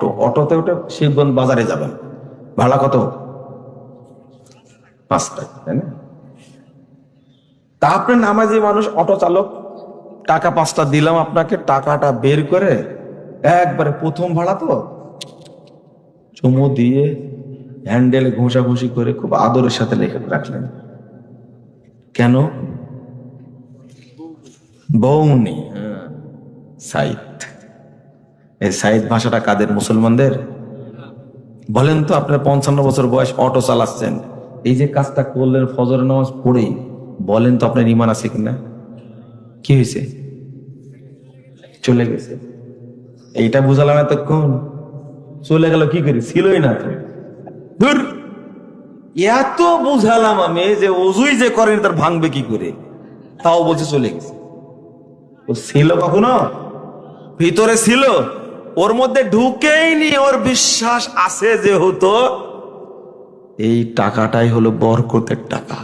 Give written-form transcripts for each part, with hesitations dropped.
Auto, অটোতে উঠে শিবগঞ্জ বাজারে যাবেন, ভাড়া কত? 5 টাকা, তাই না? তা আপনি নামাজি মানুষ, অটো চালক, টাকা 5টা দিলাম আপনাকে, টাকাটা বের করে একবারে প্রথম ভাড়া তো চুমু দিয়ে হ্যান্ডেলে ঘষাঘষি করে খুব আদরের সাথে লেখে রাখলেন। কেন? বউনি। সাইদ। এই সাইদ ভাষাটা কাদের? মুসলমানদের। বলেন তো, আপনার 55 বছর বয়স, অটো চালাচ্ছেন, এই যে কাজটা করলেন ফজরের নামাজ পড়েই, বলেন তো আপনার ঈমান আছে কিনা? কি হয়েছে? চলে গেছে। এইটা বুঝালাম এতক্ষণ, চলে গেল কি করি? ছিলই না তো। ধুর, এত বুঝালাম আমি যে ওযুই যে করেন তার ভাঙবে কি করে, তাও বলছে চলে গেছে। ও ছিল কখনো? ভিতরে ছিল, ওর মধ্যে ঢুকেই নি, ওর বিশ্বাস আছে যেহেতু। এই টাকাটাই হলো বরকতের টাকা,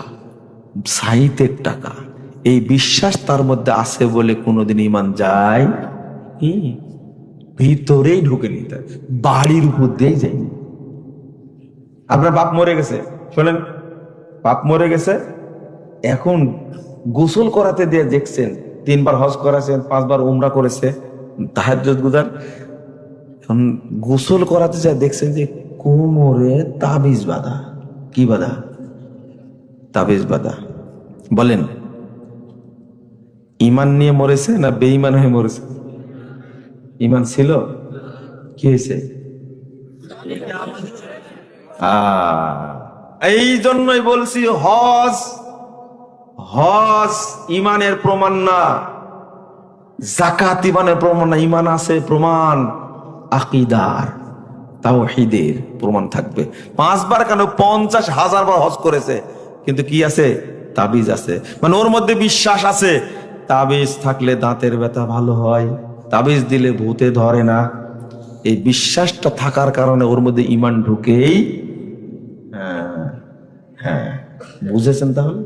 সাইতের টাকা। এই বিশ্বাস তার মধ্যে আছে বলে কোনোদিন ঈমান যায় ভিতরেই ঢুকে নিতে, বাড়ির উপর দিয়েই যায়নি। আপনার বাপ মরে গেছে, শোনেন, বাপ মরে গেছে, এখন গোসল করাতে দিয়ে দেখছেন 3 বার হজ করেছেন, 5 বার উমরা করেছে, তাহাজ্জুদ গুজার, এখন গোসল করাতে যায় দেখছেন যে কোমরে তাবিজ বাঁধা। কি বাঁধা? তাবিজ বাঁধা। বলেন, ঈমান নিয়ে মরেছে না বেঈমান হয়ে মরেছে? ঈমান ছিল, কি হয়েছে? এই জন্যই বলছি, হজ হজ ঈমানের প্রমাণ না, যাকাত ঈমানের প্রমাণ না। ঈমান আছে প্রমাণ আকীদার, তাওহীদের প্রমাণ থাকবে। 5 বার কেন, 50,000 বার হজ করেছে, কিন্তু কি আছে? তাবিজ আছে। মানে ওর মধ্যে বিশ্বাস আছে, তাবিজ থাকলে দাঁতের ব্যথা ভালো হয়, তাবিজ দিলে ভূতে ধরে না। এই বিশ্বাসটা থাকার কারণে ওর মধ্যে ঈমান ঢুকেই। হ্যাঁ, বুঝেছেন তাহলে?